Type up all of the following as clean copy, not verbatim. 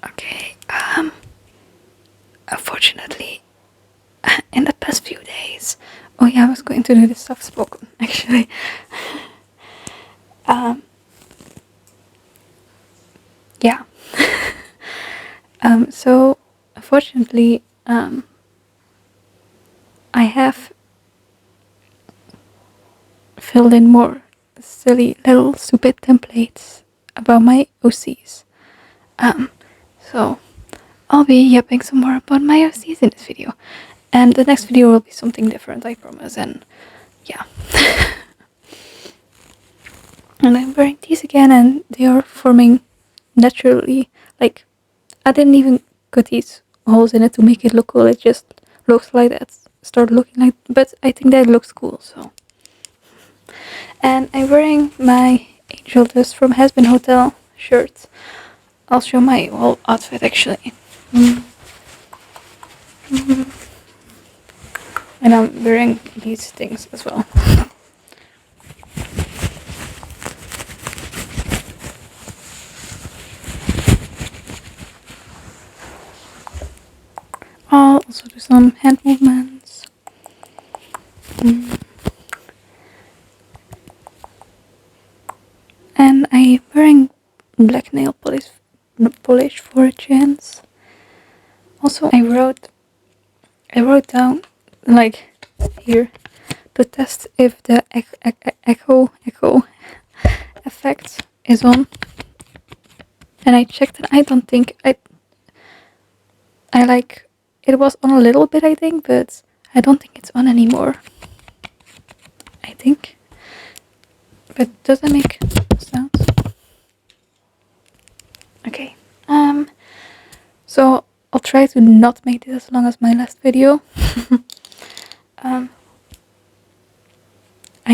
Okay, unfortunately, in the past few days, oh yeah, I was going to do this soft spoken, actually. um, yeah. So, unfortunately, I have filled in more silly little stupid templates about my OCs. Um, so I'll be yapping some more about my OCs in this video. And the next video will be something different, I promise. And yeah. And I'm wearing these again, and they are forming naturally. Like, I didn't even cut these holes in it to make it look cool. It just looks like that. Start looking like, but I think that looks cool. So, and I'm wearing my Angel Dust from Has Been Hotel shirt. I'll show my whole outfit actually. And I'm wearing these things as well. I'll also do some hand movements. And I'm wearing black nail polish for a chance. Also, I wrote down, like, here, to test if the echo effect is on. And I checked, and I don't think I like, it was on a little bit, I think, but I don't think it's on anymore. I think. But does it make sounds? Okay. So I'll try to not make this as long as my last video. I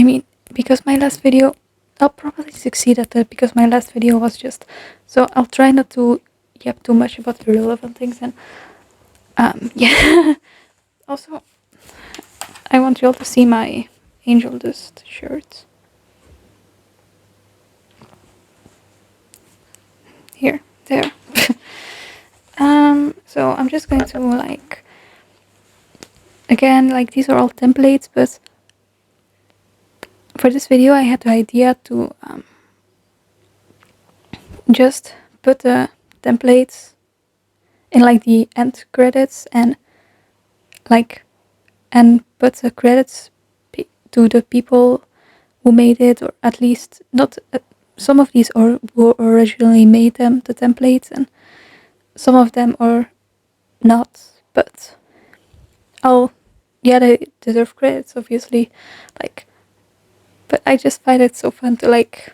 mean, because my last video, I'll probably succeed at that because my last video was just, so I'll try not to yap too much about irrelevant things. And yeah. Also, I want you all to see my Angel Dust shirt. Here, there. So I'm just going to, like, again, like, these are all templates, but for this video I had the idea to just put the templates in, like, the end credits, and like, and put the credits to the people who made it, or at least not some of these who originally made them, the templates, and some of them are not, but yeah, they deserve credits, obviously, like, but I just find it so fun to, like,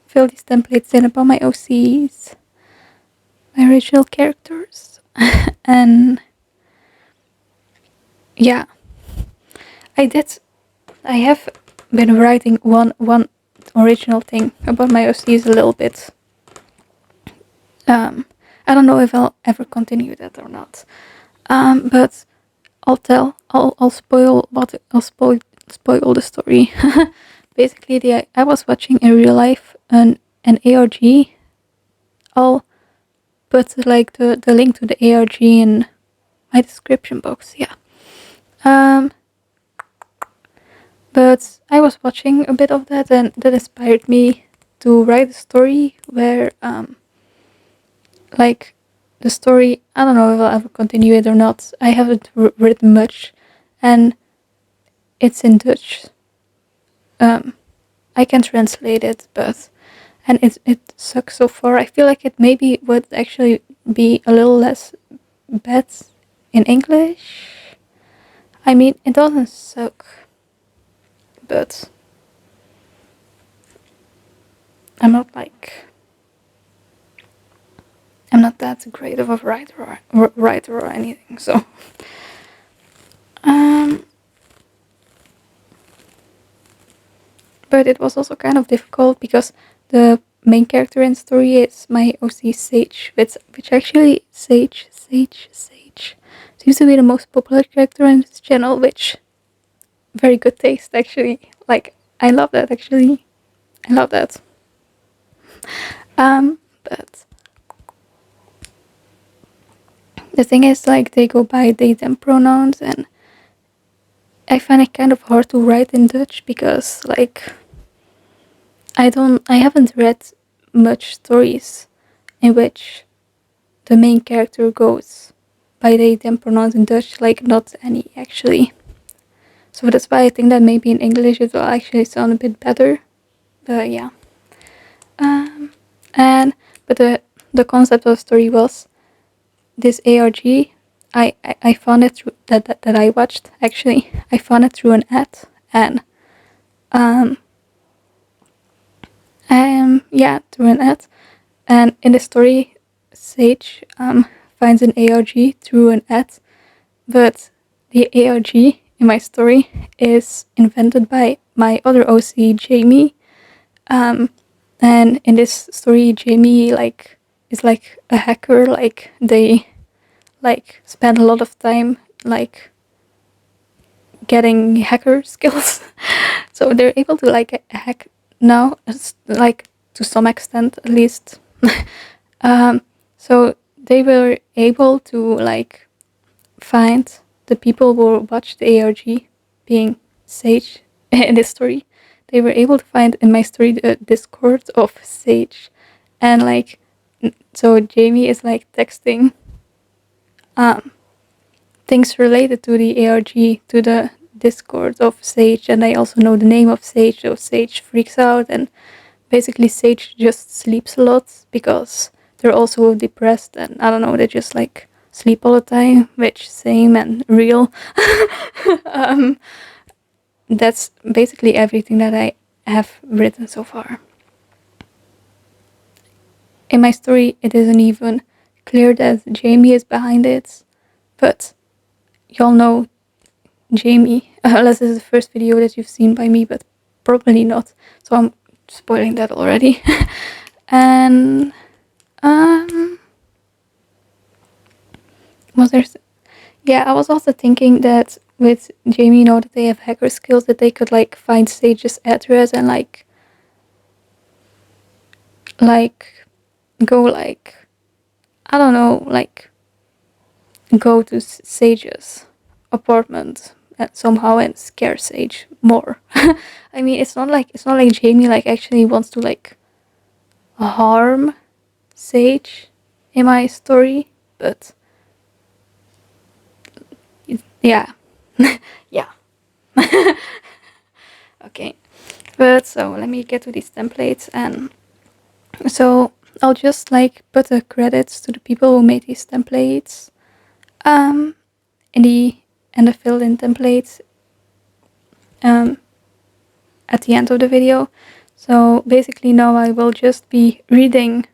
fill these templates in about my OCs, my original characters. And yeah, I have been writing one original thing about my OCs a little bit. I don't know if I'll ever continue that or not. But I'll spoil the story. Basically, I was watching in real life an ARG. I'll put, like, the link to the ARG in my description box. Yeah. But I was watching a bit of that, and that inspired me to write a story where like, the story, I don't know if I'll ever continue it or not. I haven't written much, and it's in Dutch. I can translate it, but and it sucks so far. I feel like it maybe would actually be a little less bad in English. I mean, it doesn't suck, but I'm not that great of a writer or anything. So, but it was also kind of difficult because the main character in the story is my OC Sage, which actually Sage seems to be the most popular character in this channel, which very good taste actually. Like, I love that actually. I love that. But the thing is, like, they go by they them pronouns, and I find it kind of hard to write in Dutch because, like, I haven't read much stories in which the main character goes by they them pronouns in Dutch, like, not any actually. So that's why I think that maybe in English it will actually sound a bit better. But yeah. And but the concept of the story was this ARG. I found it through that I watched actually. I found it through an ad, and yeah, through an ad, and in the story, Sage finds an ARG through an ad, but the ARG in my story is invented by my other OC Jamie, and in this story, Jamie is like a hacker. Like, they like spend a lot of time like getting hacker skills, so they're able to like hack now, like to some extent at least. So they were able to like find the people who watched the ARG, being Sage in this story. They were able to find in my story the Discord of Sage, and like, so Jamie is like texting things related to the ARG to the Discord of Sage, and I also know the name of Sage, so Sage freaks out, and basically Sage just sleeps a lot because they're also depressed, and I don't know, they just like sleep all the time, which same and real. That's basically everything that I have written so far. In my story, it isn't even clear that Jamie is behind it, but y'all know Jamie, unless this is the first video that you've seen by me, but probably not, so I'm spoiling that already. And was there? Yeah, I was also thinking that with Jamie, you know, that they have hacker skills, that they could like find Sage's address and like go like, I don't know, like go to Sage's apartment and somehow and scare Sage more. I mean, it's not like Jamie like actually wants to like harm Sage in my story, but yeah. Yeah. Okay, but so let me get to these templates, and so I'll just like put the credits to the people who made these templates in the fill-in templates at the end of the video. So basically now I will just be reading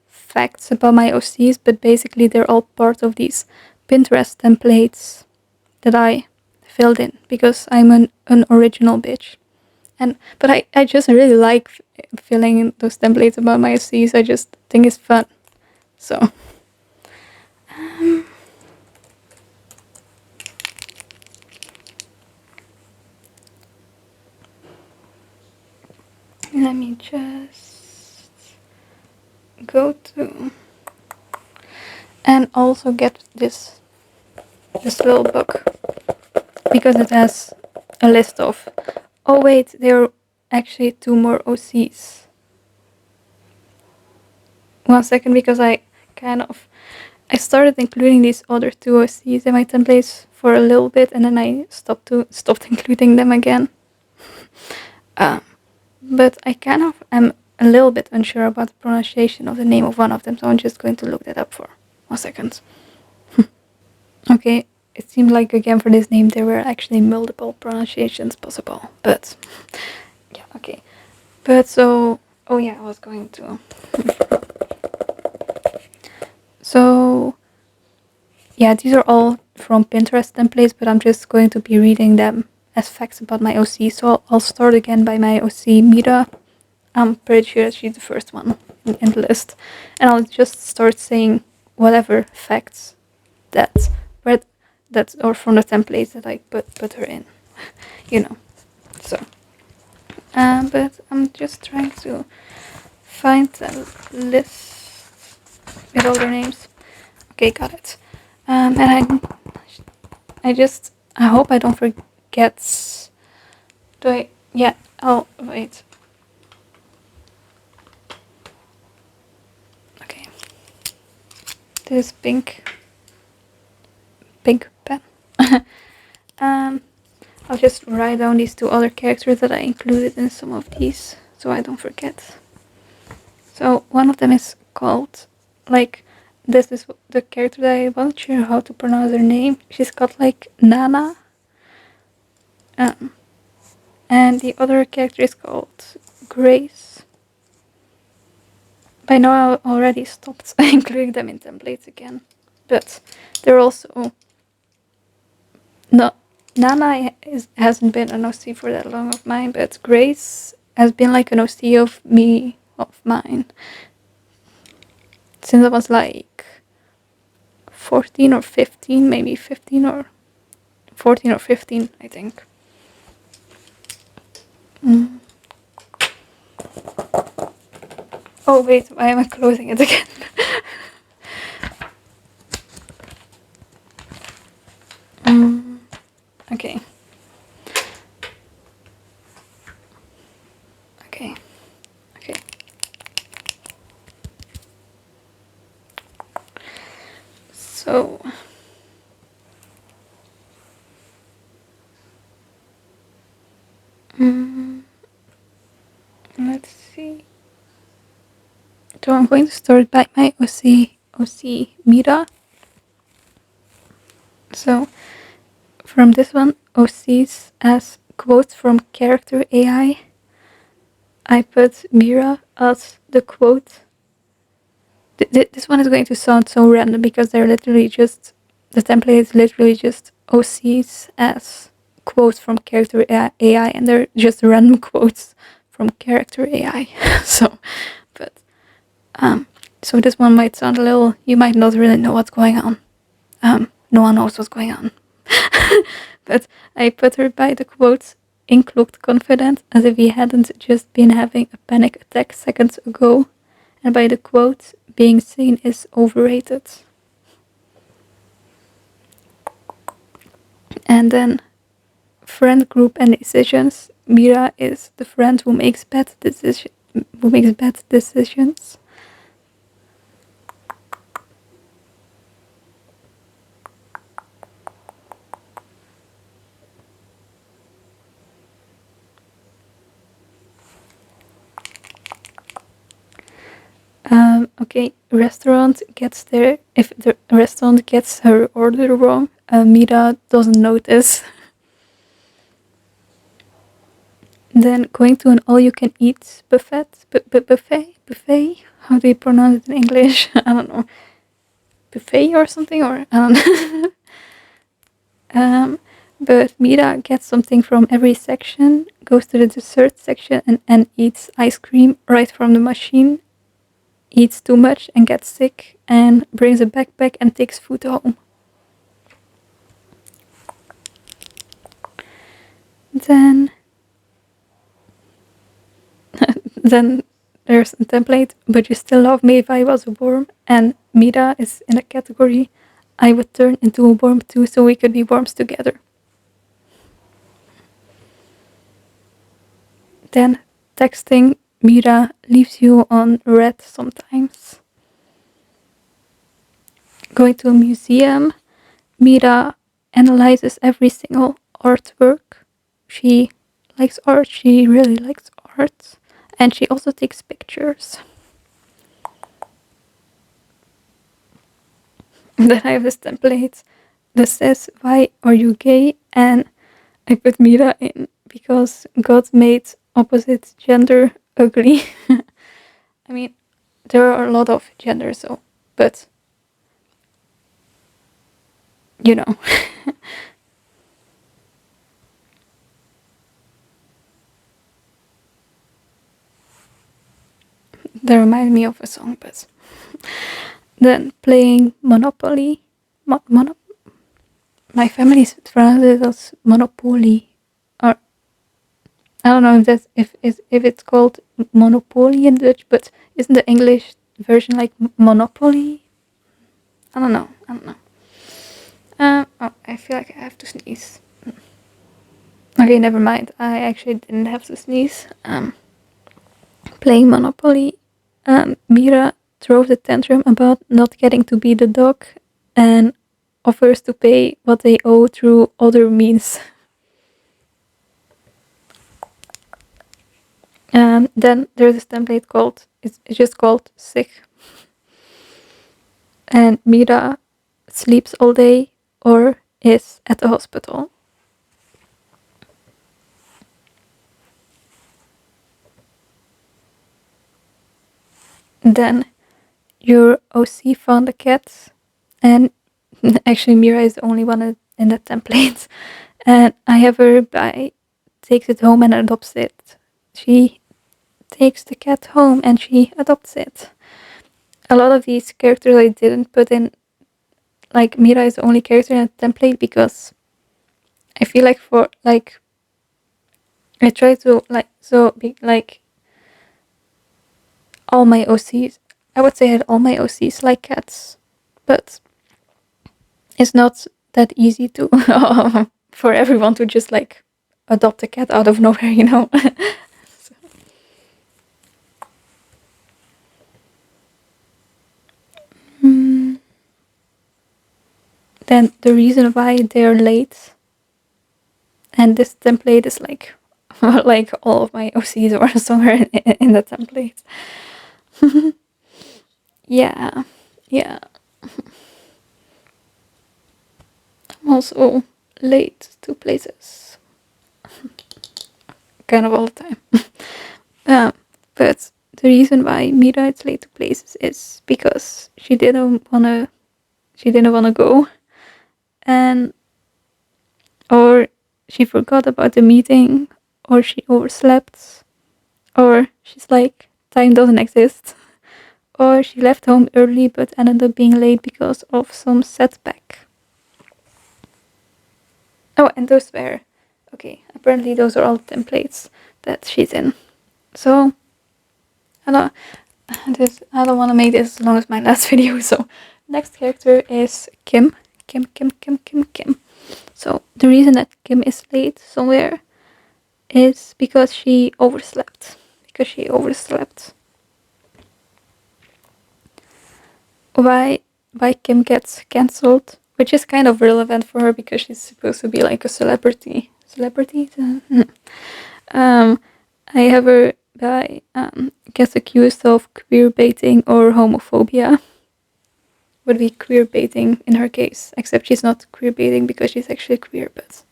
facts about my OCs, but basically they're all part of these Pinterest templates that I filled in because I'm an original bitch. But I just really like filling in those templates about my OCs. I just think it's fun. So let me just go to and also get this little book because it has a list of, oh wait, there are actually 2 more OCs. 1 second, because I started including these other 2 OCs in my templates for a little bit, and then I stopped including them again. But I kind of am a little bit unsure about the pronunciation of the name of one of them, so I'm just going to look that up for 1 second. Okay, it seemed like again for this name there were actually multiple pronunciations possible, but yeah, okay. But so, oh yeah, I was going to. So yeah, these are all from Pinterest templates, but I'm just going to be reading them as facts about my OC. So I'll start again by my OC Mira. I'm pretty sure that she's the first one in the list, and I'll just start saying whatever facts that or from the templates that I put her in, you know. So, but I'm just trying to find a list with all their names. Okay, got it. And I hope I don't forget. Do I? Yeah. Oh wait. Okay. This pink pen. um, I'll just write down these two other characters that I included in some of these, so I don't forget. So one of them is called, like, this is the character that I wasn't sure how to pronounce her name. She's called like Nana. Um, and the other character is called Grace. By now I already stopped including them in templates again, but they're also no. Nana hasn't been an OC for that long of mine, but Grace has been like an OC of mine since I was like 14 or 15, maybe 15 or 14 or 15, I think. Mm. Oh wait, why am I closing it again? Okay. Okay. Okay. So let's see. So I'm going to start by my OC Mira. So from this one, OCs as quotes from character AI, I put Mira as the quote. This one is going to sound so random because they're literally just, the template is literally just OCs as quotes from character AI, and they're just random quotes from character AI. so, but, so this one might sound a little, you might not really know what's going on. No one knows what's going on. But I put her by the quotes, Ink looked confident as if he hadn't just been having a panic attack seconds ago, and by the quote, being sane is overrated. And then friend group and decisions. Mira is the friend who makes bad decisions. Okay, restaurant gets there. If the restaurant gets her order wrong, Mira doesn't notice. Then going to an all-you-can-eat buffet. How do you pronounce it in English? I don't know. Buffet or something, or I don't know. But Mira gets something from every section, goes to the dessert section and eats ice cream right from the machine, eats too much and gets sick, and brings a backpack and takes food home. Then then there's a template, but you still love me if I was a worm, and Mira is in a category, I would turn into a worm too so we could be worms together. Then texting, Mira leaves you on red sometimes. Going to a museum, Mira analyzes every single artwork. She likes art, she really likes art, and she also takes pictures. Then I have this template that says, why are you gay? And I put Mira in because God made opposite gender ugly. I mean, there are a lot of genders, so, but, you know. That reminds me of a song, but then playing Monopoly. My family translates it as Monopoly, or I don't know if it's called Monopoly in Dutch, but isn't the English version like Monopoly? I don't know. I feel like I have to sneeze. Okay, never mind. I actually didn't have to sneeze. Playing Monopoly, Mira throws a tantrum about not getting to be the dog and offers to pay what they owe through other means. And then there's this template called, it's just called sick. And Mira sleeps all day or is at the hospital. Then your OC found a cat, and actually Mira is the only one in that template. And I have her by takes it home and adopts it. She takes the cat home and she adopts it. A lot of these characters I didn't put in, like Mira is the only character in the template because I feel like for like I try to like so be like all my OCs. I would say that all my OCs like cats, but it's not that easy to for everyone to just like adopt a cat out of nowhere, you know. So. Then the reason why they're late, and this template is like like all of my OCs are somewhere in the template. Yeah, yeah. I'm also late to places, kind of all the time. But the reason why Mira is late to places is because she didn't wanna go, and or she forgot about the meeting, or she overslept, or she's like time doesn't exist, or she left home early but ended up being late because of some setback. Oh, and those were okay. Apparently, those are all templates that she's in. So I don't. I don't want to make this as long as my last video. So next character is Kim. Kim. So the reason that Kim is late somewhere is because she overslept. Why Kim gets cancelled, which is kind of relevant for her because she's supposed to be like a celebrity. I have her by gets accused of queer baiting or homophobia. Would be queer baiting in her case, except she's not queer baiting because she's actually queer. But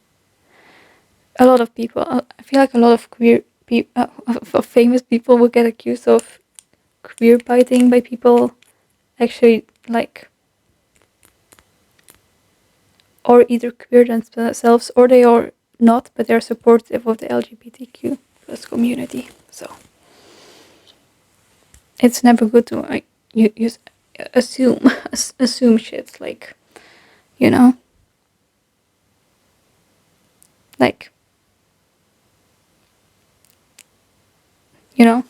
a lot of people, I feel like a lot of queer people, of famous people, would get accused of queer baiting by people actually like, or either queer themselves or they are not, but they're supportive of the LGBTQ plus community. So it's never good to like you assume shit, like, you know, like, you know.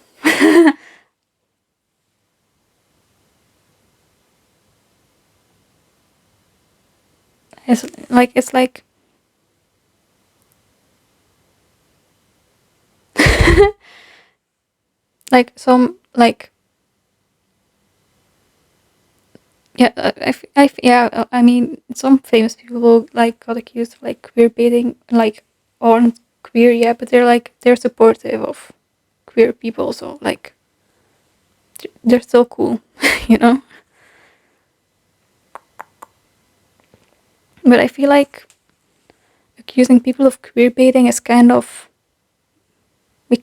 It's like like some like yeah I mean some famous people like got accused of like queer baiting, like aren't queer yet, but they're supportive of queer people, so like they're still cool. You know. But I feel like accusing people of queer baiting is kind of I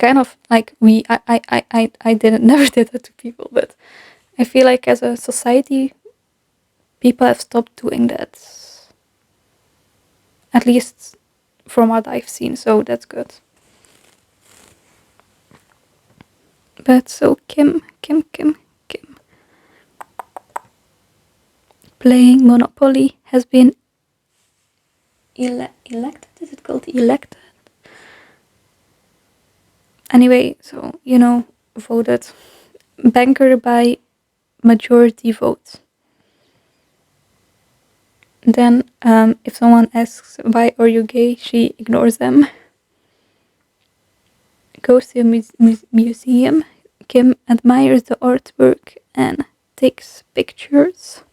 didn't never did that to people, but I feel like as a society people have stopped doing that, at least from what I've seen, so that's good. But so Kim playing Monopoly has been elected. Is it called elected? Anyway, so you know, voted banker by majority vote. Then, if someone asks why are you gay, she ignores them. Goes to a museum. Kim admires the artwork and takes pictures.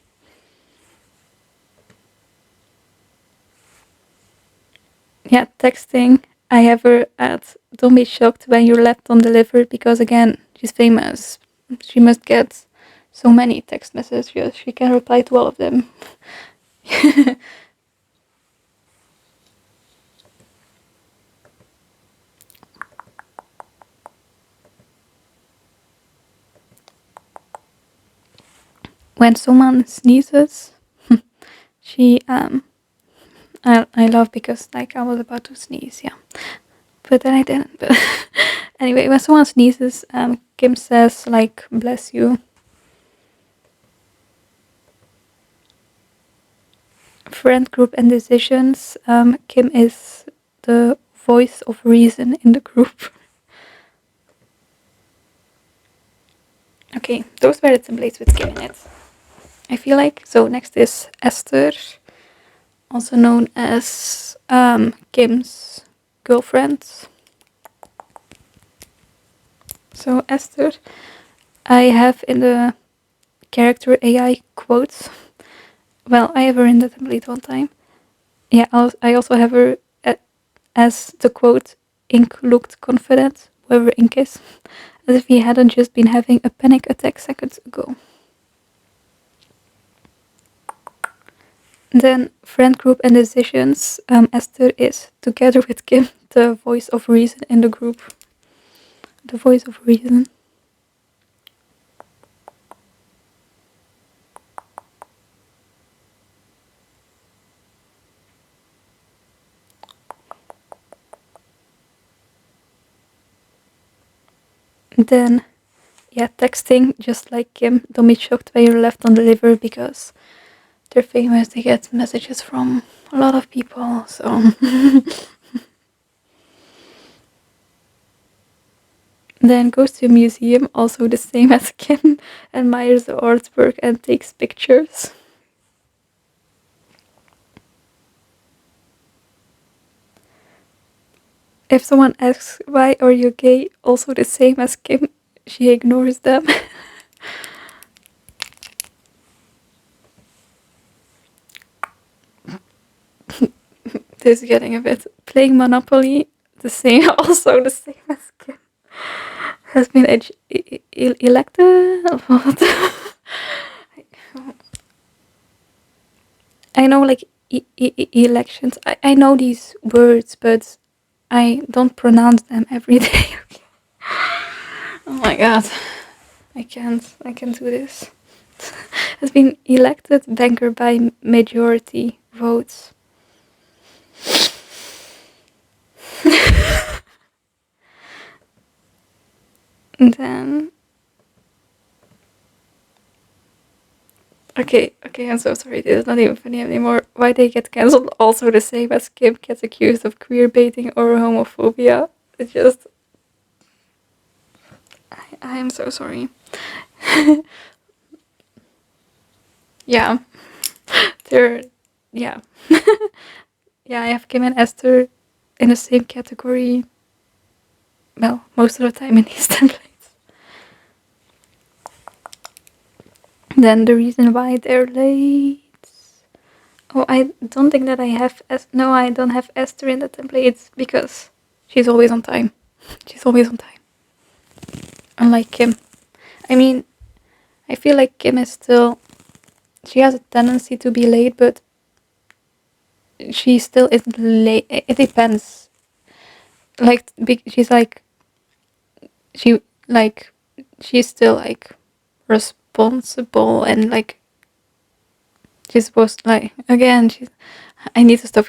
Yeah, texting. I have her at don't be shocked when you're left undelivered because again, she's famous. She must get so many text messages. She can reply to all of them. When someone sneezes, she I love because like I was about to sneeze, yeah. But then I didn't. But anyway, when someone sneezes, Kim says like bless you. Friend group and decisions. Kim is the voice of reason in the group. Okay, those were the templates with Kim in it. I feel like so. Next is Esther, also known as Kim's girlfriend. So Esther, I have in the character AI quotes. Well, I have her in the template one time. Yeah, I also have her as the quote, Ink looked confident, whoever Ink is, as if he hadn't just been having a panic attack seconds ago. Then friend group and decisions. Esther is, together with Kim, the voice of reason in the group. The voice of reason. Then, yeah, texting, just like Kim. Don't be shocked when you're left undelivered because they're famous. They get messages from a lot of people, so. Then goes to a museum, also the same as Kim, admires the artwork and takes pictures. If someone asks why are you gay, also the same as Kim, she ignores them. This is getting a bit playing Monopoly, the same, also the same as Kim. Has been elected. I know like elections. I know these words, but I don't pronounce them every day. Oh my god, I can't do this. Has been elected banker by majority votes. And then okay, I'm so sorry. This is not even funny anymore. Why they get cancelled? Also the same as Kim gets accused of queer baiting or homophobia. It's just I am so sorry. Yeah, they're yeah. Yeah, I have Kim and Esther in the same category. Well, most of the time in these templates. Then the reason why they're late. Oh, I don't think that I have. No, I don't have Esther in the templates because she's always on time. She's always on time. Unlike Kim. I mean, I feel like Kim is still. She has a tendency to be late, but she still isn't late. It depends. Like, she's like. She's still like responsible and like she's supposed like again she's I need to stop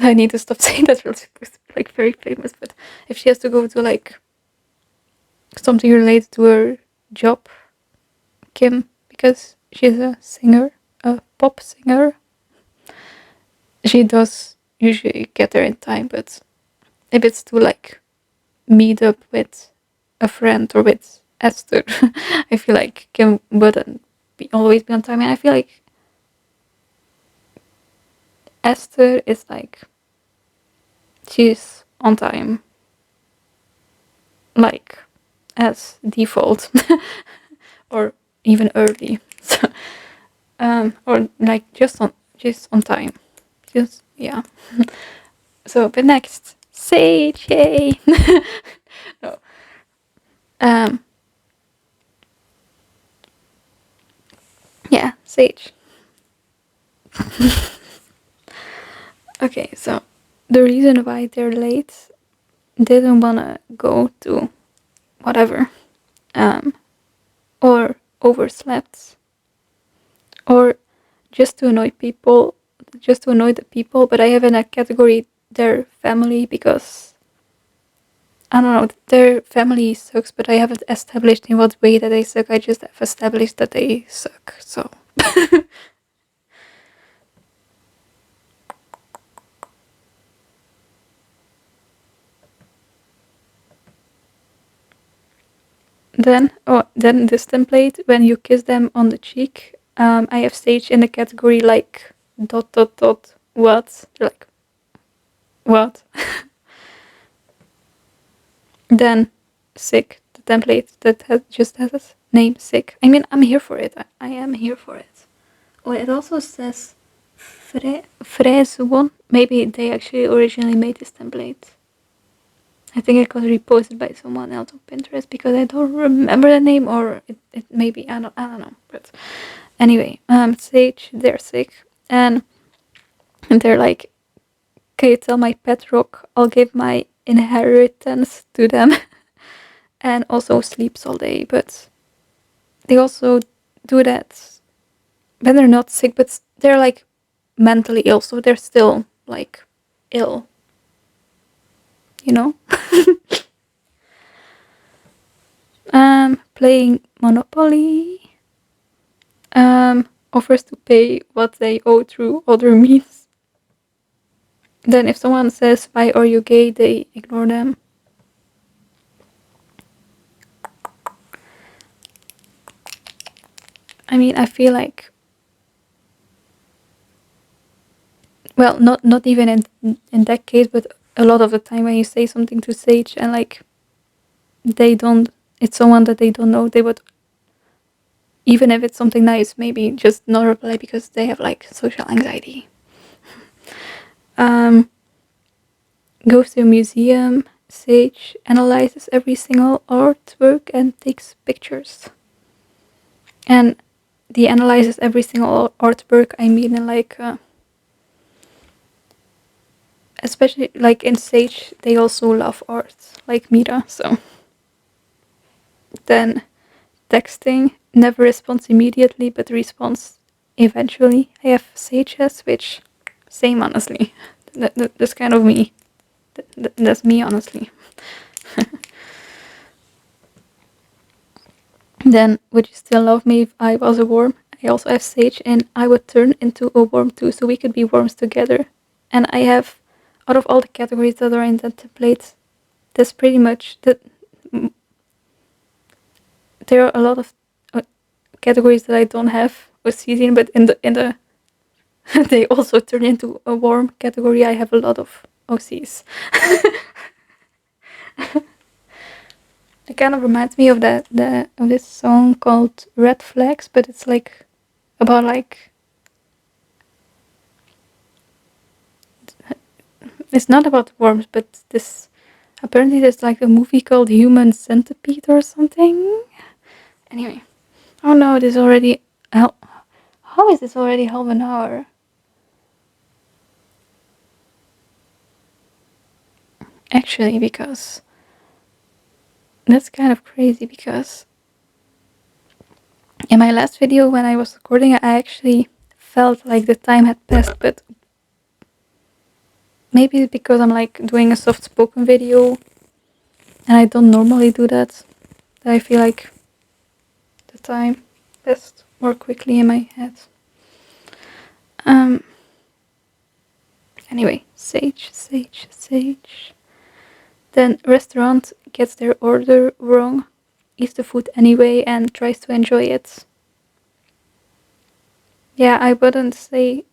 I need to stop saying that we're supposed to be like very famous, but if she has to go to like something related to her job, Kim, because she's a singer, a pop singer, she does usually get there in time, but if it's to like meet up with a friend or with Esther, I feel like Kim wouldn't always be on time, and I feel like Esther is like, she's on time, like as default, or even early. So, or like just on time. Just yeah. So but next, Sage, yay. No. Um. Yeah, Sage. Okay, so the reason why they're late, didn't wanna go to whatever, um, or overslept, or just to annoy people, just to annoy the people. But I have in a category their family, because I don't know, their family sucks, but I haven't established in what way that they suck. I just have established that they suck. So then this template, when you kiss them on the cheek, I have Sage in the category like dot dot dot what. They're like, what? Then sick, the template that just has its name, sick. I mean, I'm here for it. I am here for it. Oh, it also says Fraise one. Maybe they actually originally made this template. I think it got reposted by someone else on Pinterest, because I don't remember the name, or it maybe I don't know. But anyway, Sage, they're sick, and they're like, can you tell my pet rock I'll give my inheritance to them? And also sleeps all day. But they also do that when they're not sick, but they're like mentally ill, so they're still like ill, you know. Playing Monopoly, offers to pay what they owe through other means. Then if someone says, why are you gay, they ignore them. I mean, I feel like, well, not even in that case, but a lot of the time when you say something to Sage and like they don't, it's someone that they don't know, they would, even if it's something nice, maybe just not reply because they have like social anxiety. Goes to a museum. Sage analyzes every single artwork and takes pictures. And the analyzes every single artwork, I mean, in like, especially like in Sage, they also love art, like Mira. So then texting, never responds immediately, but responds eventually. I have Sage as, which, same honestly. That's kind of me. That's me honestly. Then, would you still love me if I was a worm? I also have Sage, and I would turn into a worm too, so we could be worms together. And I have, out of all the categories that are in that template, that's pretty much that. There are a lot of categories that I don't have with season, but in the they also turn into a warm category. I have a lot of OCs. It kind of reminds me of of this song called Red Flags, but it's like about like, it's not about worms, but this, apparently there's like a movie called Human Centipede or something. Anyway, oh no, this already, how is this already half an hour? Actually, because that's kind of crazy, because in my last video when I was recording, I actually felt like the time had passed, but maybe it's because I'm like doing a soft spoken video and I don't normally do that, that I feel like the time passed more quickly in my head. Anyway, Sage. Then restaurant gets their order wrong, eats the food anyway and tries to enjoy it. Yeah, I wouldn't say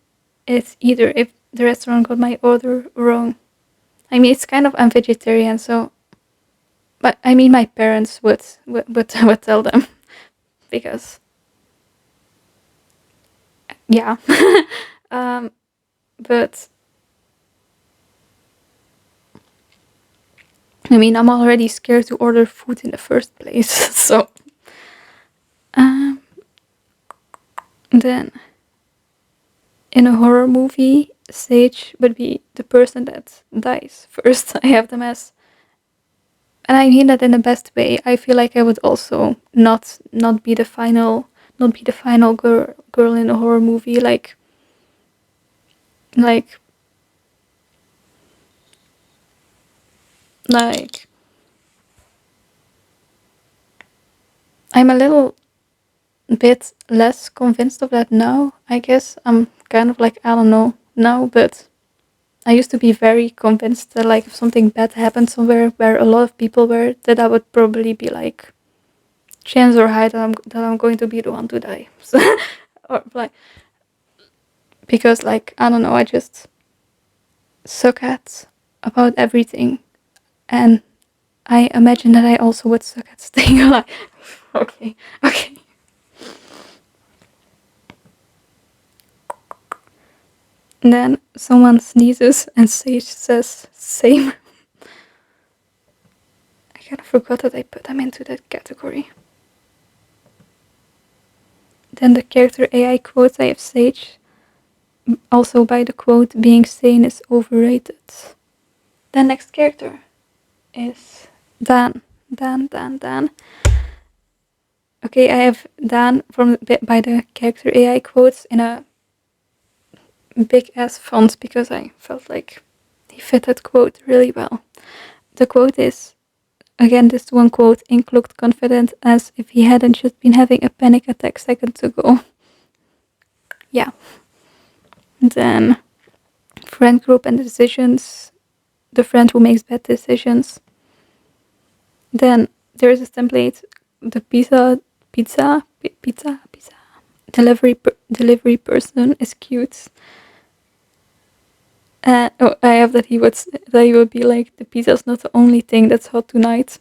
it either. If the restaurant got my order wrong. I mean, it's kind of, I'm vegetarian, so, but I mean, my parents would tell them because, yeah. But I mean, I'm already scared to order food in the first place. So, um, then in a horror movie, Sage would be the person that dies first. I have them as, and I mean that in the best way. I feel like I would also not be the final, not be the final girl in a horror movie. Like like I'm a little bit less convinced of that now. I guess I'm kind of like, I don't know now, but I used to be very convinced that like if something bad happened somewhere where a lot of people were, that I would probably be like, chance or high that I'm going to be the one to die. So, or like, because like, I don't know, I just suck at about everything, and I imagine that I also would suck at staying alive. Okay, okay. And then someone sneezes and Sage says same. I kind of forgot that I put them into that category. Then the character AI quotes, I have Sage. Also by the quote, being sane is overrated. The next character is Dan. Dan. Okay, I have Dan from by the character AI quotes in a big ass font because I felt like he fit that quote really well. The quote is, again, this one quote, Ink looked confident as if he hadn't just been having a panic attack seconds ago. Yeah. Then friend group and decisions, the friend who makes bad decisions. Then there is a template, the pizza delivery person is cute. I have that he would be like, the pizza's not the only thing that's hot tonight.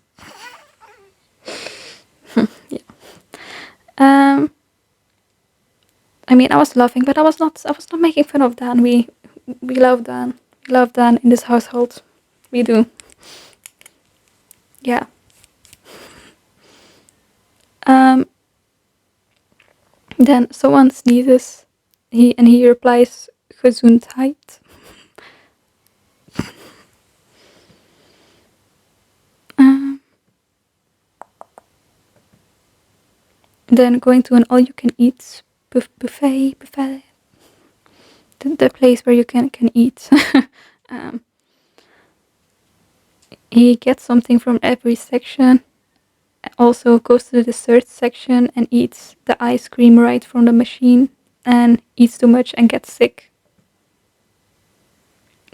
Yeah. I mean, I was laughing, but I was not making fun of Dan. We love Dan. We love Dan in this household. We do. Yeah. Then someone sneezes. He replies, Gezondheid. Then going to an all-you-can-eat buffet. The place where you can eat. He gets something from every section. Also goes to the dessert section and eats the ice cream right from the machine, and eats too much and gets sick.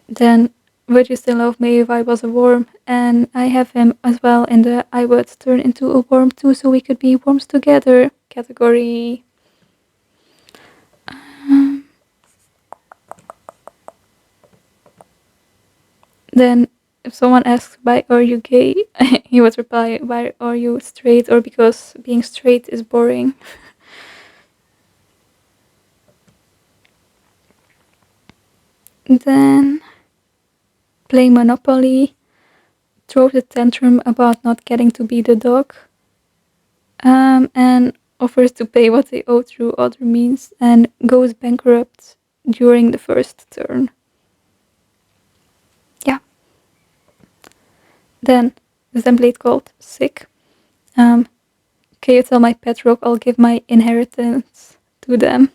Then would you still love me if I was a worm? And I have him as well in the I would turn into a worm too so we could be worms together category. Then if someone asks why are you gay, he would reply, why are you straight, or because being straight is boring. Then play Monopoly, throws a tantrum about not getting to be the dog, and offers to pay what they owe through other means, and goes bankrupt during the first turn. Yeah. Then the template called sick. Can you tell my pet rock I'll give my inheritance to them?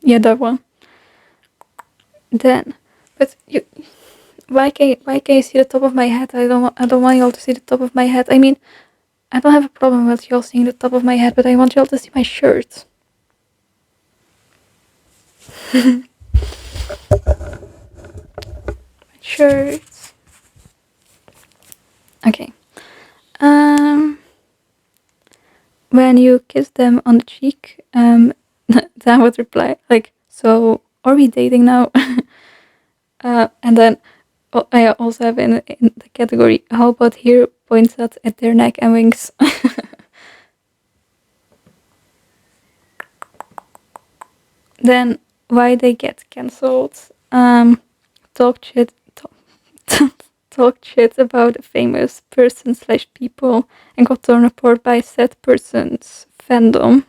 Yeah, that one. Then, but you, why can't you see the top of my head? I don't want y'all to see the top of my head. I mean, I don't have a problem with y'all seeing the top of my head, but I want y'all to see my shirt. My shirt. Okay. When you kiss them on the cheek, Dan would reply like, "So are we dating now?" And then I also have in the category, how about here points at their neck and wings. Then why they get cancelled. Talk shit, talk shit about a famous person slash people and got torn apart by said person's fandom.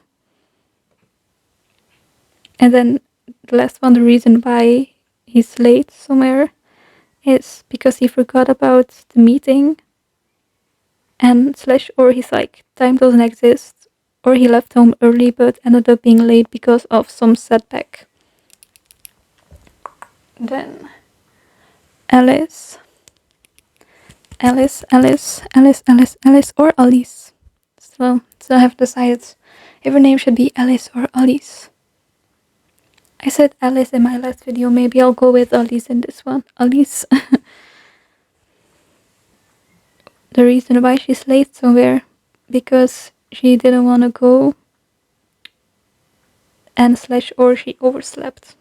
And then the last one, the reason why he's late somewhere is because he forgot about the meeting and slash or he's like time doesn't exist or he left home early but ended up being late because of some setback. Then Alice, Alice, or Alice. Still have decided if her name should be Alice or Alice. I said Alice in my last video, maybe I'll go with Alice in this one. Alice. The reason why she's late somewhere, because she didn't want to go and slash or she overslept.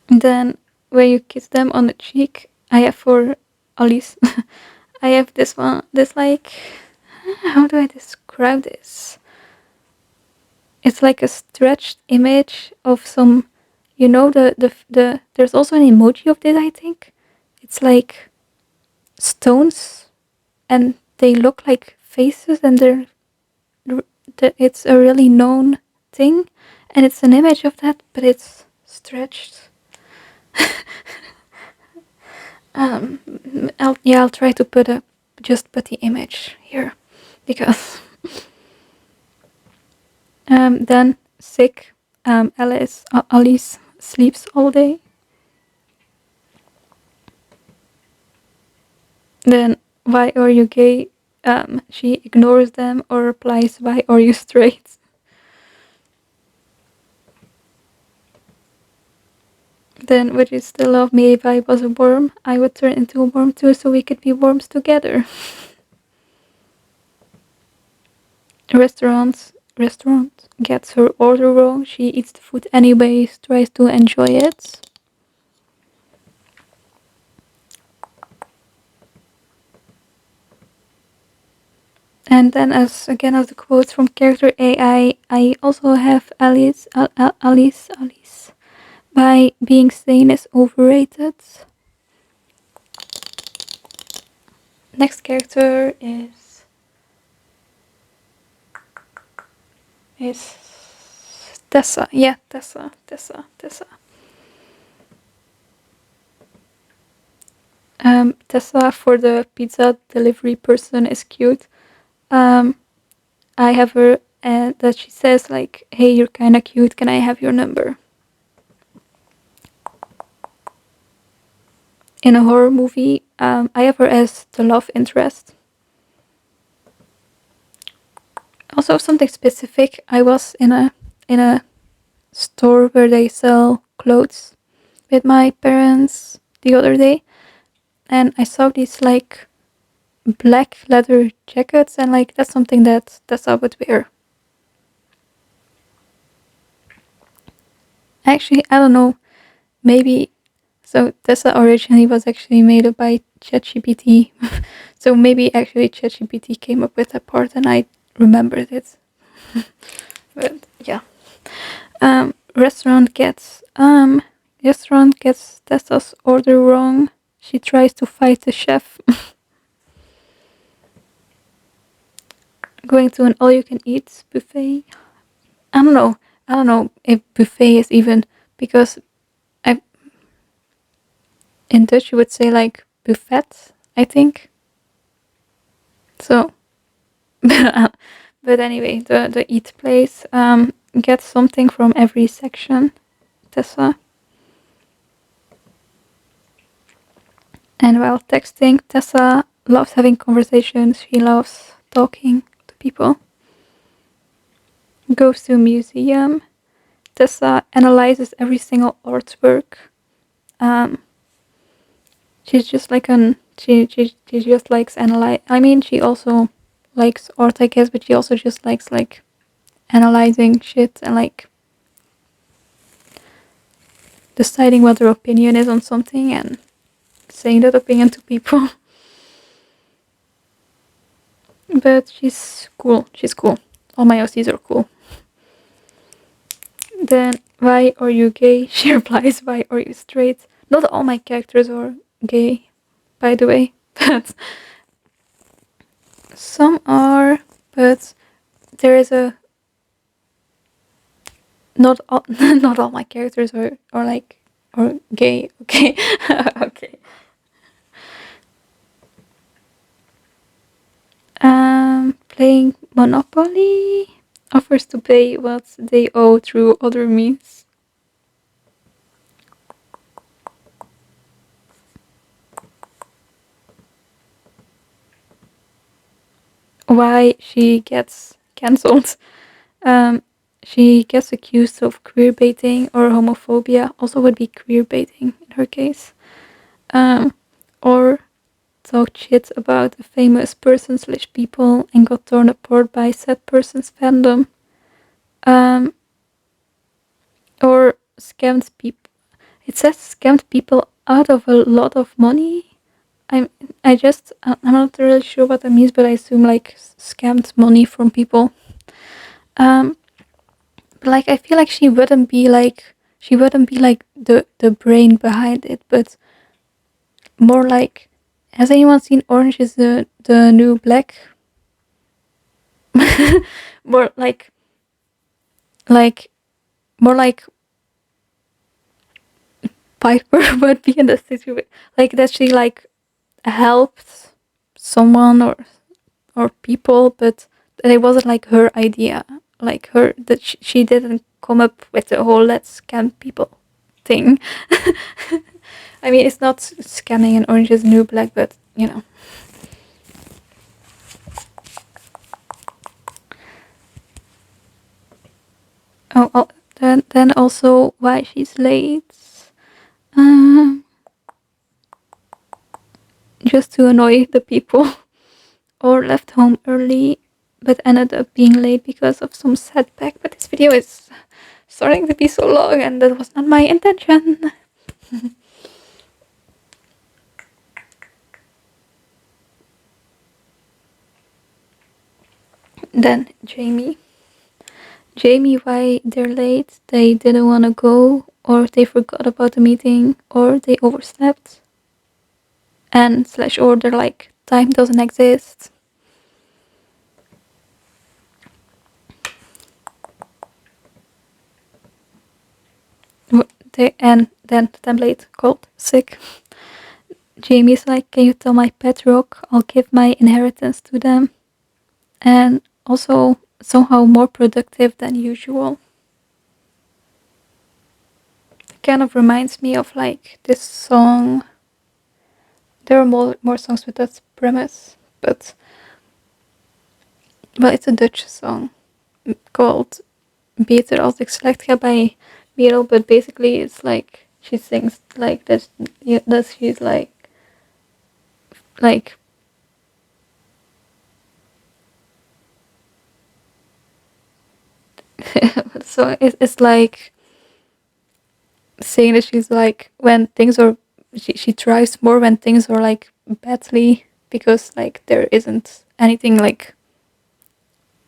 Then when you kiss them on the cheek, I have for Alice, I have this one, this like, how do I describe this? It's like a stretched image of some, you know, the there's also an emoji of this, I think. It's like stones and they look like faces and it's a really known thing and it's an image of that, but it's stretched. I'll try to put the image here because then sick. Alice sleeps all day. Then why are you gay? She ignores them or replies, why are you straight? Then would you still love me if I was a worm? I would turn into a worm too so we could be worms together. Restaurant gets her order wrong. She eats the food anyways, tries to enjoy it. And then as the quotes from character A, I also have Alice. By being sane is overrated. Next character is Tessa. Yeah, Tessa. Tessa for the pizza delivery person is cute. I have her that she says like, "Hey, you're kind of cute. Can I have your number?" In a horror movie, I have her as the love interest. Also, something specific. I was in a store where they sell clothes with my parents the other day, and I saw these like black leather jackets, and like that's something that Tessa would wear. Actually, I don't know. Maybe so. Tessa originally was actually made up by ChatGPT, so maybe actually ChatGPT came up with that part, and I remembered it. But yeah, restaurant gets Tessa's order wrong. She tries to fight the chef. Going to an all-you-can-eat buffet. I don't know. If buffet is even because in Dutch you would say like buffet, I think. So, but anyway, the eat place gets something from every section. Tessa. And while texting, Tessa loves having conversations. She loves talking to people. Goes to a museum. Tessa analyzes every single artwork. She's just like she just likes analyze. I mean, she also likes art, I guess, but she also just likes like analyzing shit and like deciding what their opinion is on something and saying that opinion to people. But she's cool. She's cool. All my OCs are cool. Then, why are you gay? She replies, why are you straight? Not all my characters are gay, by the way. But some are. But there is a not all not all my characters are like or gay. Okay. Okay. Playing Monopoly offers to pay what they owe through other means. Why she gets cancelled. Um, she gets accused of queer baiting or homophobia. Also would be queer baiting in her case. Or talked shit about a famous person slash people and got torn apart by said person's fandom. Or scammed people. It says scammed people out of a lot of money. I'm I'm not really sure what that means, but I assume like scammed money from people. Um, but like I feel like she wouldn't be like the brain behind it, but more like, has anyone seen Orange is the New Black? more like more like Piper would be in the situation, like that she like helped someone or people, but that it wasn't like her idea, like her that she didn't come up with the whole let's scam people thing. I mean, it's not scamming an Orange is the New Black, but you know. Oh, then also why she's late. Um, just to annoy the people, or left home early, but ended up being late because of some setback. But this video is starting to be so long, and that was not my intention. Then Jamie, why they're late? They didn't want to go, or they forgot about the meeting, or they overslept, and slash or they're like time doesn't exist. And then the template called sick. Jamie's like, can you tell my pet rock I'll give my inheritance to them? And also somehow more productive than usual. It kind of reminds me of like this song. There are more songs with that premise, but well, it's a Dutch song called Beter als ik slecht ga by Merel, but basically it's like she sings like that. That she's like so it's like saying that she's like when things are she thrives more when things are like badly, because like there isn't anything like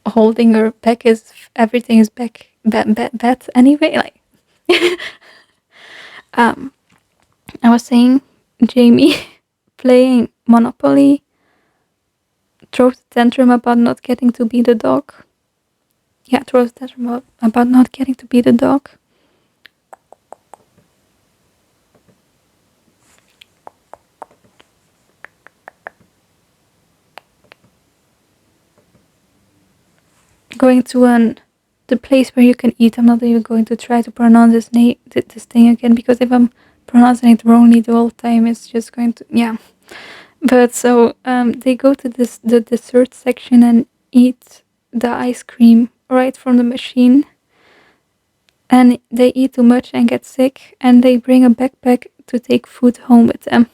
holding her back, is everything is back bad anyway, like. I was saying Jamie playing Monopoly throws a tantrum about not getting to be the dog. Yeah, throws a tantrum about not getting to be the dog. Going to the place where you can eat. I'm not even going to try to pronounce this thing again, because if I'm pronouncing it wrongly the whole time, it's just going to, yeah. But so they go to the dessert section and eat the ice cream right from the machine, and they eat too much and get sick, and they bring a backpack to take food home with them.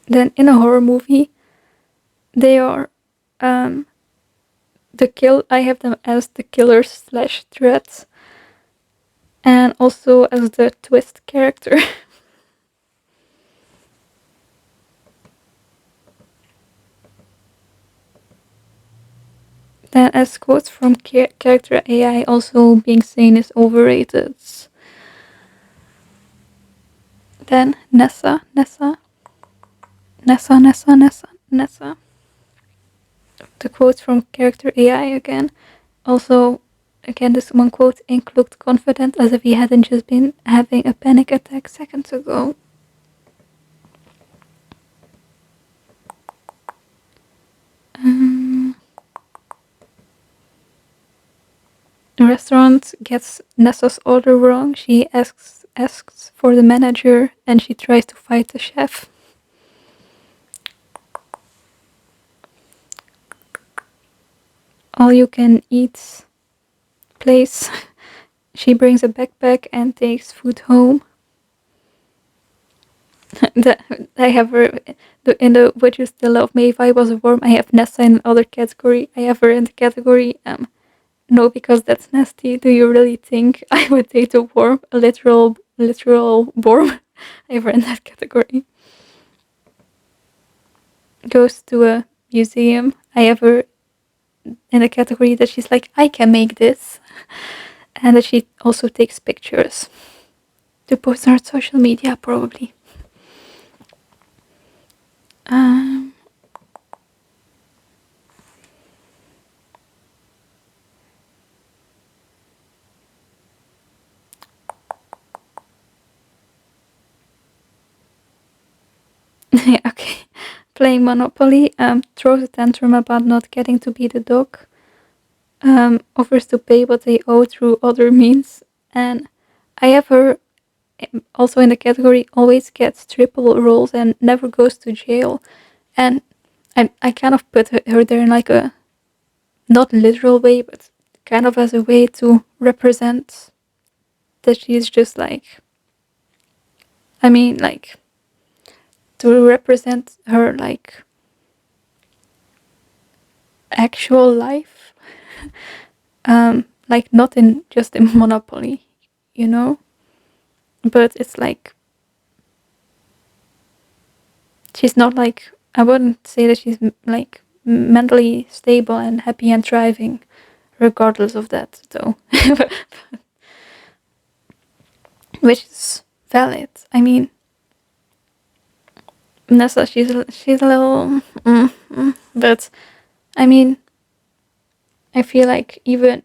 Then in a horror movie, they are I have them as the killer slash threat, and also as the twist character. Then as quotes from character AI also being seen is overrated. Then Nessa. The quotes from character AI again. Also, again, this one quote, Ink looked confident as if he hadn't just been having a panic attack seconds ago. The restaurant gets Nessa's order wrong. She asks for the manager and she tries to fight the chef. All you can eat place. She brings a backpack and takes food home. I have her in the Would You Still Love Me If I Was a Worm. I have Nessa in another category. I have her in the category no, because that's nasty. Do you really think I would date a worm? A literal worm? I have her in that category. Goes to a museum. I have her in a category that she's like, I can make this. And that she also takes pictures to post on social media, probably. Okay. Playing Monopoly, throws a tantrum about not getting to be the dog, offers to pay what they owe through other means, and I have her also in the category always gets triple rolls and never goes to jail. And I kind of put her there in like a not literal way, but kind of as a way to represent that she's just like, I mean, like, to represent her like actual life, like not in just in Monopoly, you know, but it's like she's not like, I wouldn't say that she's like mentally stable and happy and thriving regardless of that though. Which is valid. I mean, Nessa, she's a little but I mean, I feel like even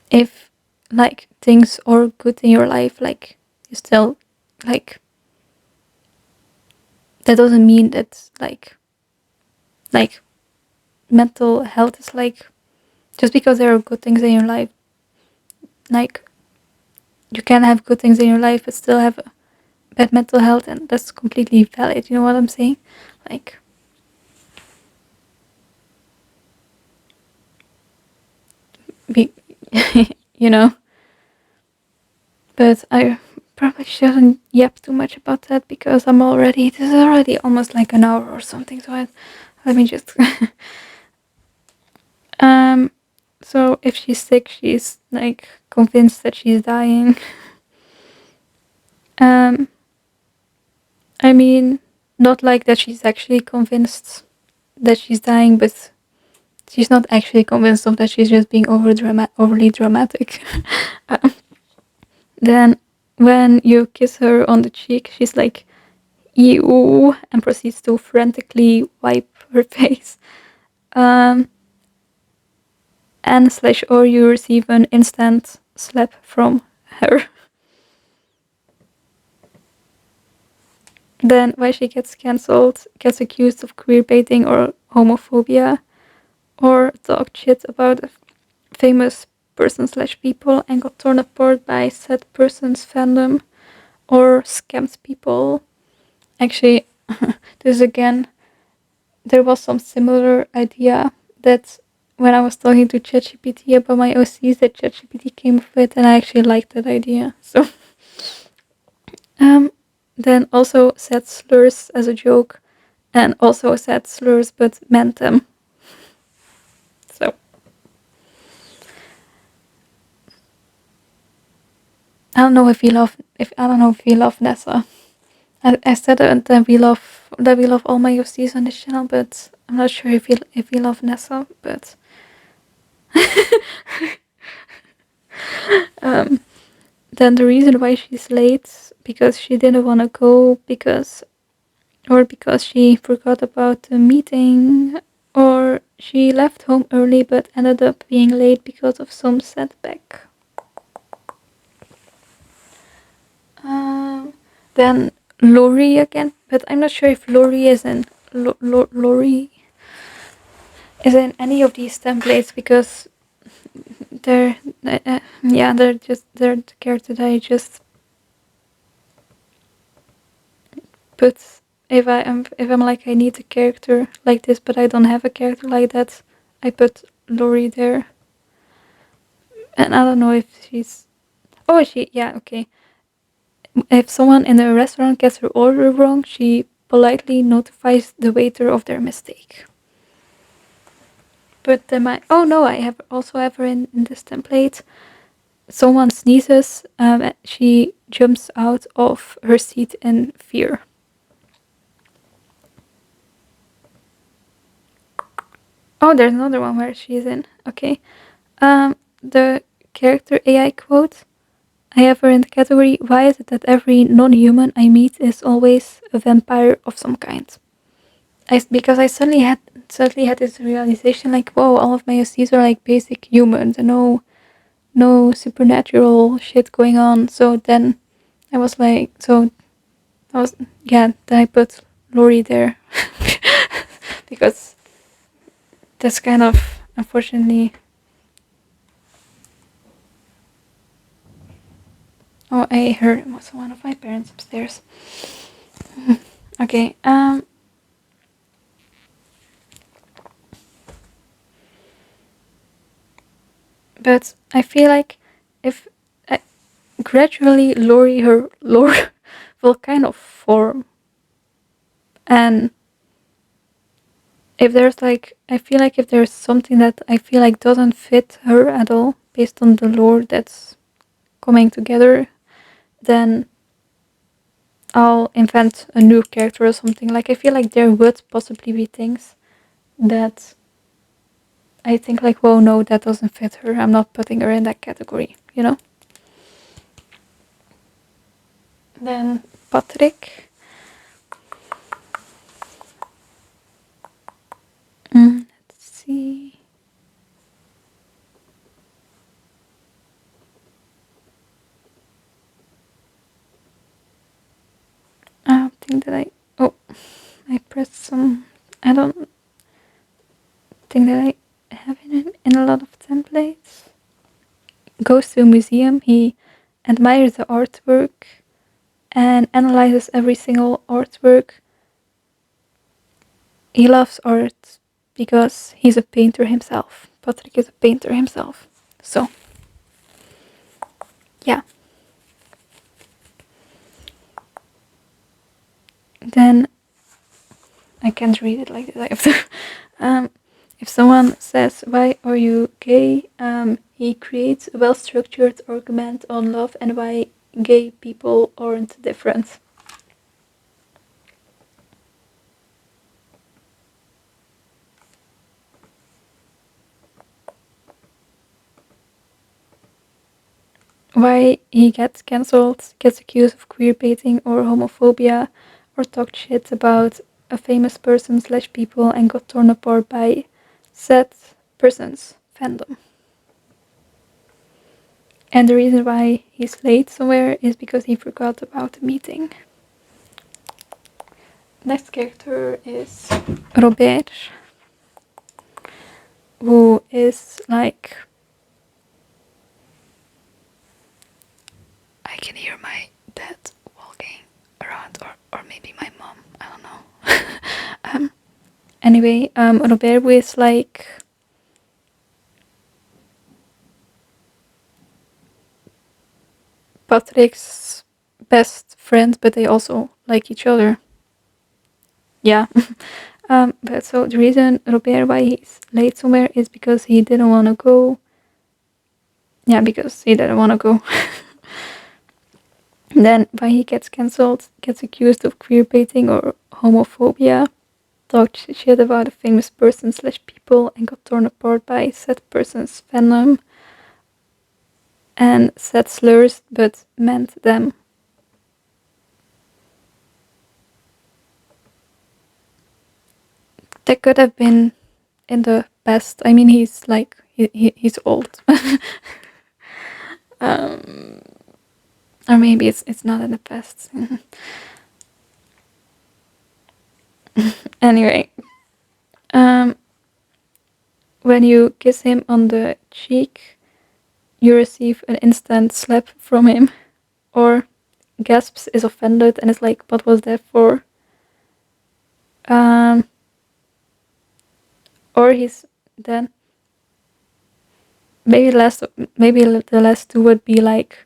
if like things are good in your life, like you still like, that doesn't mean that like mental health is like, just because there are good things in your life, like you can have good things in your life but still have bad mental health, and that's completely valid. You know what I'm saying? Like, be, you know. But I probably shouldn't yap too much about that because this is already almost like an hour or something. So let me just. So if she's sick, she's like convinced that she's dying. I mean, not like that she's actually convinced that she's dying, but she's not actually convinced of that. She's just being overly dramatic. Um, then when you kiss her on the cheek, she's like, ew, and proceeds to frantically wipe her face. And slash or you receive an instant slap from her. Then why she gets cancelled, gets accused of queerbaiting or homophobia, or talked shit about a famous person slash people and got torn apart by said person's fandom, or scammed people. Actually, this again, there was some similar idea that when I was talking to ChatGPT about my OCs, that ChatGPT came up with, and I actually liked that idea. So, then also said slurs as a joke, and also said slurs but meant them. So I don't know if we love Nessa. I said that we love all my OCs on this channel, but I'm not sure if we love Nessa. But then the reason why she's late because she didn't want to go because she forgot about the meeting, or she left home early but ended up being late because of some setback. Then Lori again, but I'm not sure if Lori is in Lori is in any of these templates because they're they're the character that I just put. If I'm like I need a character like this, but I don't have a character like that, I put Lori there, and I don't know if she's. Oh, yeah, okay. If someone in a restaurant gets her order wrong, she politely notifies the waiter of their mistake. But then oh no, I have also ever in this template. Someone sneezes, she jumps out of her seat in fear. Oh, there's another one where she's in. Okay. The character AI quote. I have her in the category, why is it that every non-human I meet is always a vampire of some kind? Because I suddenly had this realization like, whoa, all of my OCs are like basic humans and no supernatural shit going on. So then I was like, then I put Lori there because that's kind of unfortunately. Oh, I heard it was one of my parents upstairs. Okay, but I feel like if gradually her lore will kind of form, and if there's like, I feel like if there's something that I feel like doesn't fit her at all based on the lore that's coming together, then I'll invent a new character or something. Like I feel like there would possibly be things that I think like, whoa, no, that doesn't fit her. I'm not putting her in that category, you know? Then Patrick. Let's see. I think that I pressed some. I don't think that I have it in a lot of templates. Goes to a museum. He admires the artwork and analyzes every single artwork. He loves art because he's a painter himself. Patrick is a painter himself. So, yeah. Then I can't read it like this. I have to. If someone says, "Why are you gay?" He creates a well-structured argument on love and why gay people aren't different. Why he gets cancelled, gets accused of queer baiting or homophobia, or talked shit about a famous person / people and got torn apart by said person's fandom. And the reason why he's late somewhere is because he forgot about the meeting. Next character is Robert, who is like, I can hear my dad walking around, or maybe my mom, I don't know. Anyway, Robert who is like Patrick's best friend, but they also like each other. Yeah. But so the reason Robert why he's late somewhere is because he didn't want to go. Yeah, because he didn't want to go. Then why he gets cancelled, gets accused of queer baiting or homophobia, talked shit about a famous person slash people, and got torn apart by said person's fandom, and said slurs but meant them. That could have been in the past. I mean, he's like he's old. um, or maybe it's not in the past. Anyway, um, when you kiss him on the cheek, you receive an instant slap from him, or gasps, is offended, and is like, "What was that for?" Um, or he's then maybe the last two would be like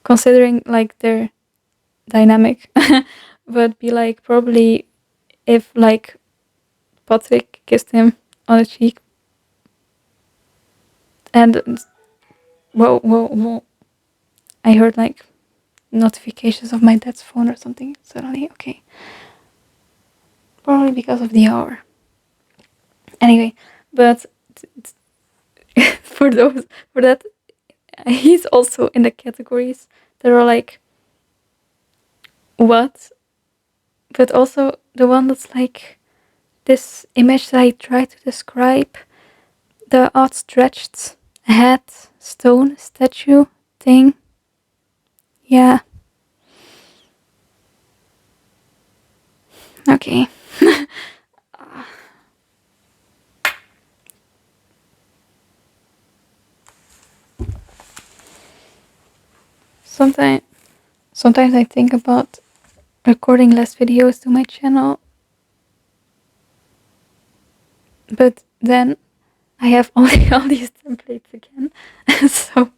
considering like their dynamic, would be like probably if like Patrick kissed him on the cheek and whoa, I heard like notifications of my dad's phone or something suddenly. Okay, probably because of the hour. Anyway, but for those for that, he's also in the categories that are like what, but also the one that's like this image that I try to describe, the outstretched head stone statue thing. Yeah. Okay. Sometimes sometimes I think about recording less videos to my channel, but then I have only all these templates again. So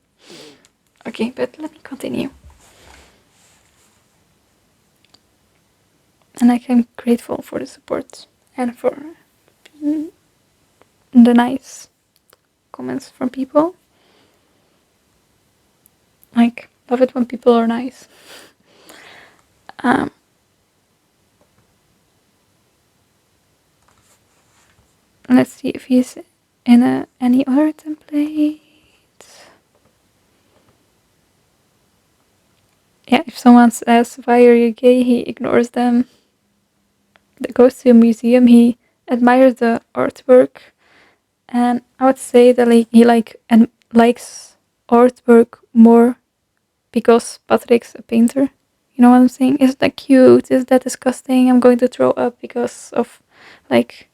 okay, but let me continue. And I'm grateful for the support and for the nice comments from people. Like, love it when people are nice. Um, let's see if he's in any other template. Yeah, if someone says, "Why are you gay?" he ignores them. That goes to a museum, he admires the artwork. And I would say that like, he likes artwork more because Patrick's a painter. You know what I'm saying? Is that cute? Is that disgusting? I'm going to throw up because of like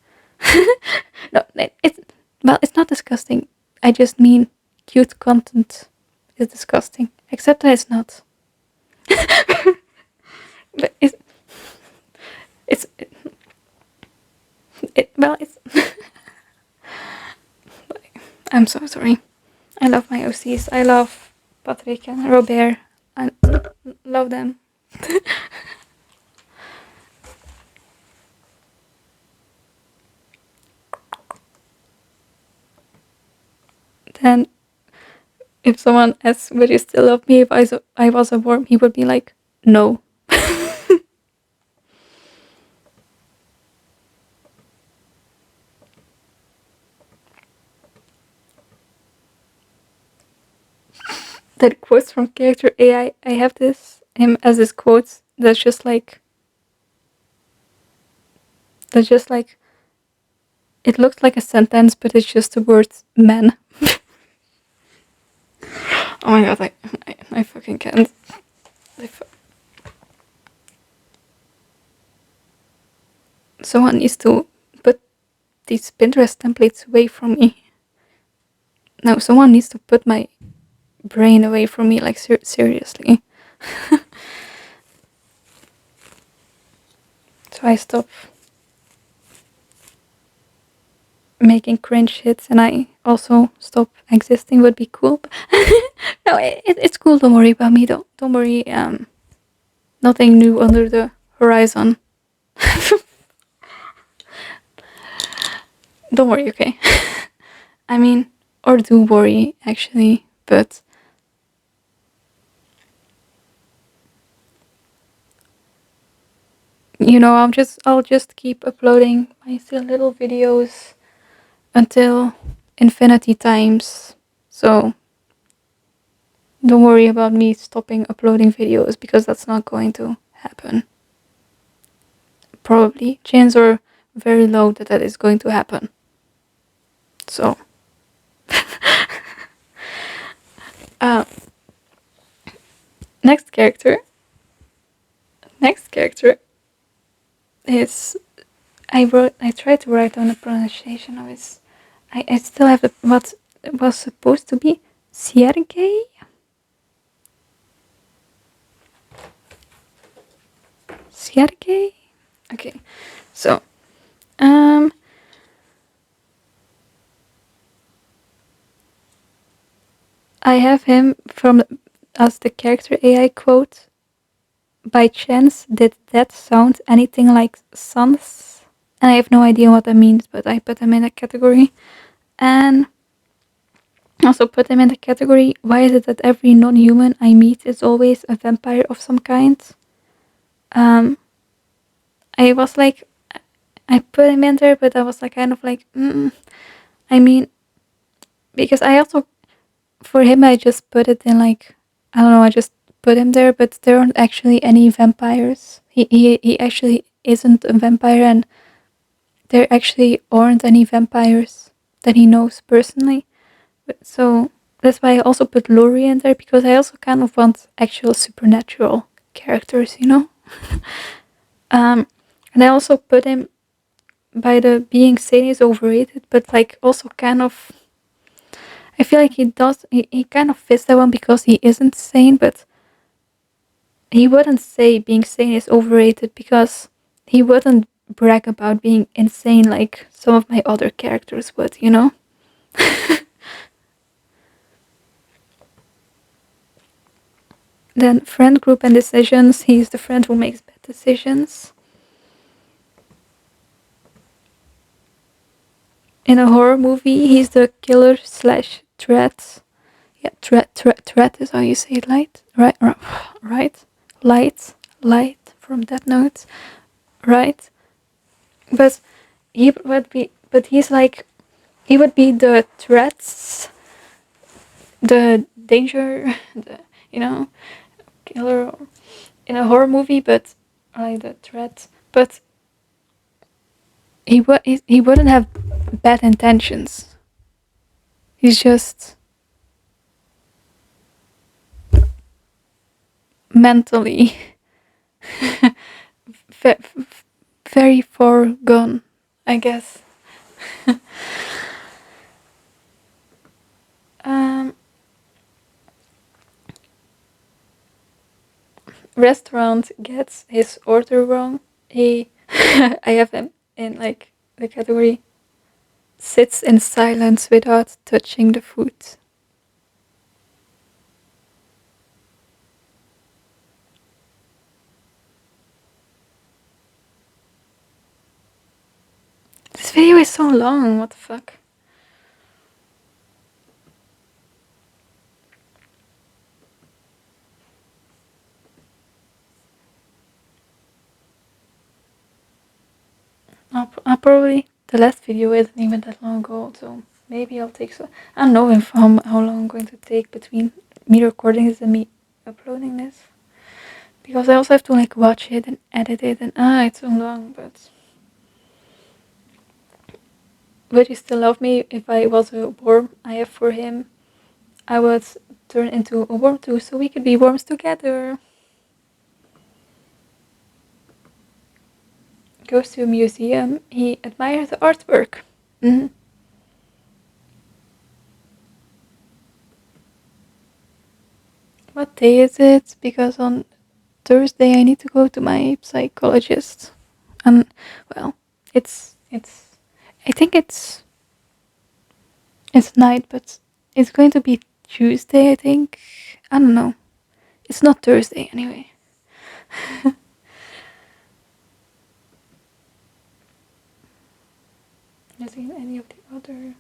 no, it's well, it's not disgusting. I just mean cute content is disgusting. Except that it's not. But it's well, it's I'm so sorry. I love my OCs. I love Patrick and Robert. I love them. Then, if someone asks, "Would you still love me if I was a worm?" he would be like, "No." That quotes from character AI. I have him as this quotes that's just like it looks like a sentence, but it's just the word man. Oh my god, I fucking can't. Someone needs to put these Pinterest templates away from me. No, someone needs to put my brain away from me, like seriously. So I stop making cringe hits and I also stop existing would be cool. No, it's cool. Don't worry about me. Don't worry. Nothing new under the horizon. Don't worry, okay? I mean, or do worry actually, but I'll just keep uploading my silly little videos until infinity times. So don't worry about me stopping uploading videos because that's not going to happen. Probably chances are very low that that is going to happen. So uh, next character. Next character is I tried to write down the pronunciation of his. I still have what was supposed to be Sergei. Sergei. Okay, so um, I have him from as the character AI quote. By chance, did that sound anything like sons? And I have no idea what that means, but I put him in a category. And also put him in the category, why is it that every non-human I meet is always a vampire of some kind? Um, I was like, I put him in there, but I was like, kind of like, I mean, because I also, for him, I just put it in like, I don't know, I just put him there, but there aren't actually any vampires. He actually isn't a vampire, and there actually aren't any vampires that he knows personally. So that's why I also put Laurie in there, because I also kind of want actual supernatural characters, you know? And I also put him by the being sane is overrated, but like also kind of. I feel like he kind of fits that one because he isn't sane, but he wouldn't say being sane is overrated because he wouldn't brag about being insane like some of my other characters would, you know? Then friend group and decisions. He's the friend who makes bad decisions. In a horror movie, he's the killer slash threat. Yeah, threat is how you say it, light? Right? Light from that note. Right? But he's like, he would be the threats, the danger, the, you know, killer in a horror movie, but like the threat. But he wouldn't have bad intentions. He's just mentally very far gone, I guess. um, Restaurant gets his order wrong. He, I have him in like the category sits in silence without touching the food. This video is so long, what the fuck? I'll probably, the last video isn't even that long ago, so maybe I'll take so, I don't know if how long I'm going to take between me recording this and me uploading this. Because I also have to like watch it and edit it, and it's so long, but would you still love me if I was a worm I have for him? I would turn into a worm too, so we could be worms together. Goes to a museum, he admires the artwork. Mm-hmm. What day is it? Because on Thursday I need to go to my psychologist. And well, it's I think it's night, but it's going to be Tuesday, I think. I don't know. It's not Thursday anyway. Has he any of the other?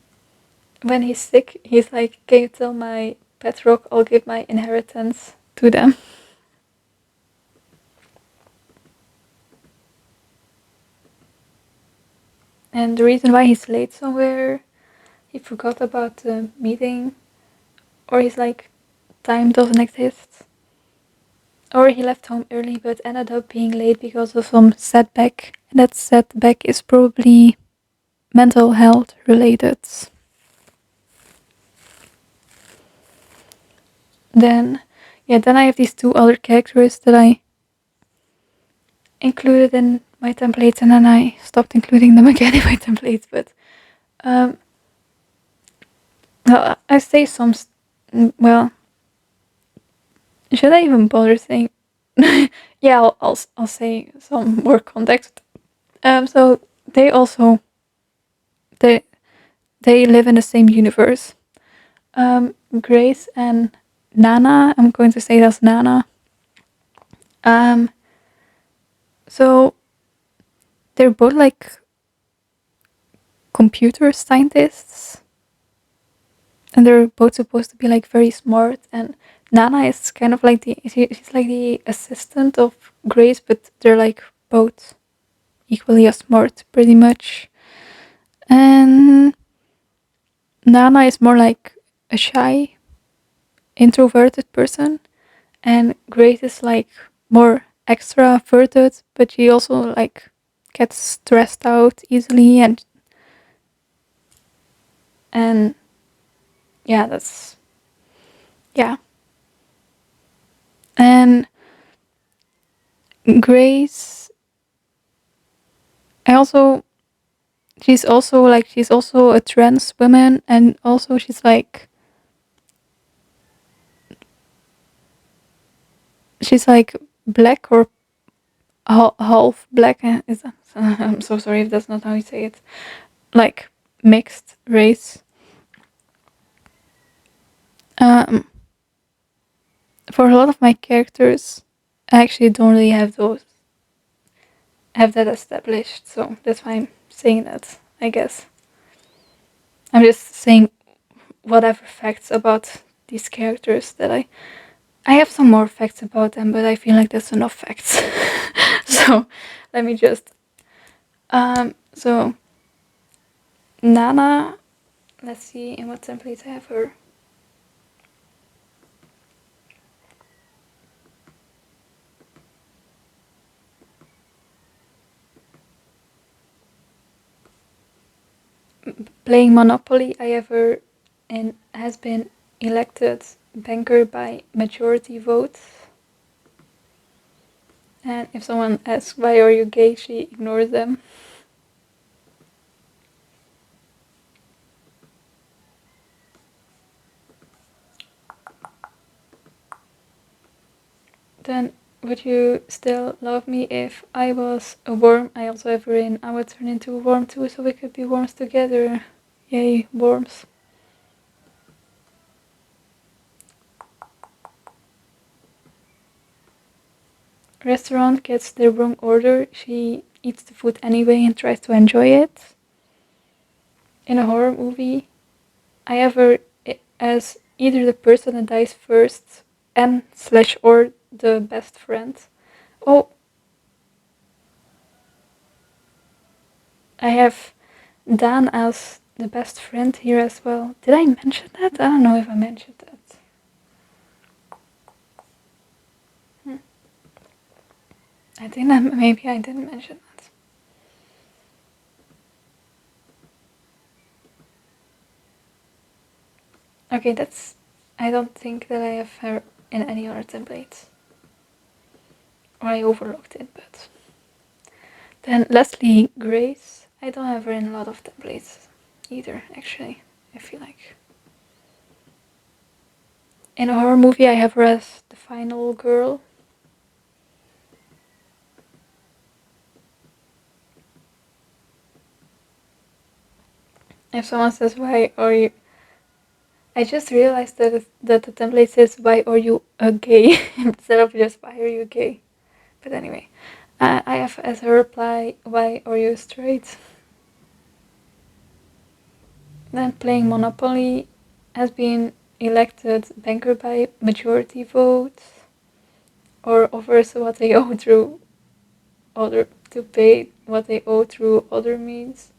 When he's sick, he's like, "Can you tell my pet rock I'll give my inheritance to them?" And the reason why he's late somewhere, he forgot about the meeting, or he's like, time doesn't exist. Or he left home early but ended up being late because of some setback. And that setback is probably mental health related. Then, yeah, then I have these two other characters that I included in my templates, and then I stopped including them again in my templates. But um, well, I say some. Well, should I even bother saying? Yeah, I'll say some more context. So they also they they live in the same universe. Grace and Nana. I'm going to say that's Nana. Um, so they're both like computer scientists, and they're both supposed to be like very smart. And Nana is kind of like she's like the assistant of Grace, but they're like both equally as smart, pretty much. And Nana is more like a shy, introverted person, and Grace is like more extroverted, but she also like gets stressed out easily, and yeah, that's yeah. And Grace, I also she's also a trans woman, and also she's like black or half black. Is that, I'm so sorry if that's not how you say it. Like mixed race. Um, for a lot of my characters, I actually don't really have that established, so that's why I'm saying that. I guess I'm just saying whatever facts about these characters that I have some more facts about them, but I feel like that's enough facts. So let me just so Nana, let's see in what template I have her. Playing Monopoly, I have her and has been elected banker by majority vote. And if someone asks why are you gay, she ignores them. Then would you still love me if I was a worm? I also have her in. I would turn into a worm too, so we could be worms together. Yay, worms. Restaurant gets the wrong order. She eats the food anyway and tries to enjoy it. In a horror movie, I have her as either the person that dies first and slash or the best friend. Oh, I have Dan as the best friend here as well. Did I mention that? I don't know if I mentioned that. I think that maybe I didn't mention that. Okay, that's. I don't think that I have her in any other templates. Or I overlooked it, but. Then Leslie Grace. I don't have her in a lot of templates either, actually. I feel like. In a horror movie, I have her as the final girl. If someone says, why are you. I just realized that the template says, why are you a gay? Instead of just, why are you gay? But anyway, I have as a reply, why are you straight? then playing Monopoly has been elected banker by majority vote, or offers what they owe through other to pay what they owe through other means.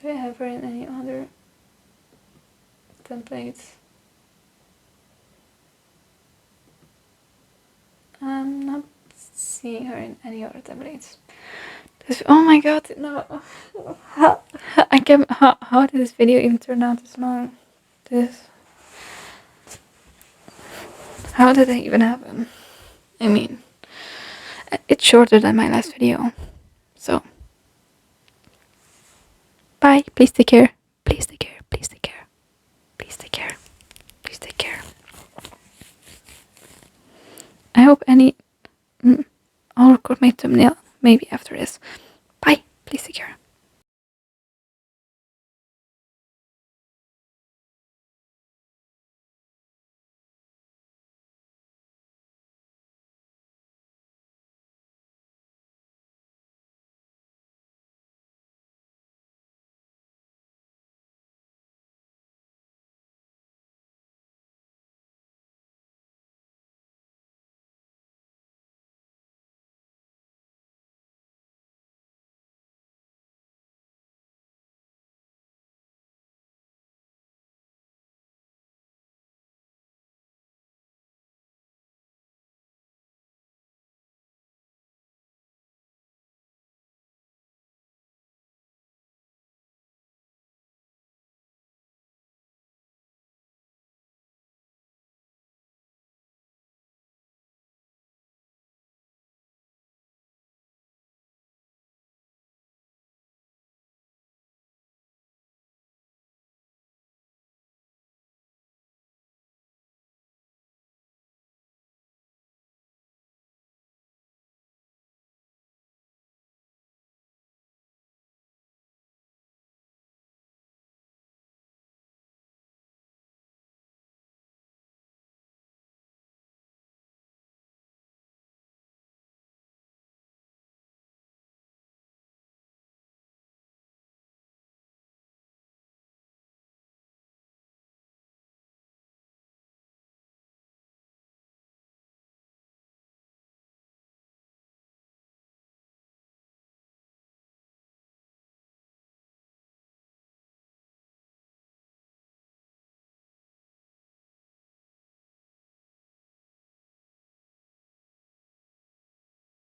Do I have her in any other templates? I'm not seeing her in any other templates. Oh my god, no. How did this video even turn out this long? How did that even happen? I mean, it's shorter than my last video. So, bye. Please take care. Please take care. Please take care. Please take care. Please take care. I hope I'll record my thumbnail maybe after this. Bye. Please take care.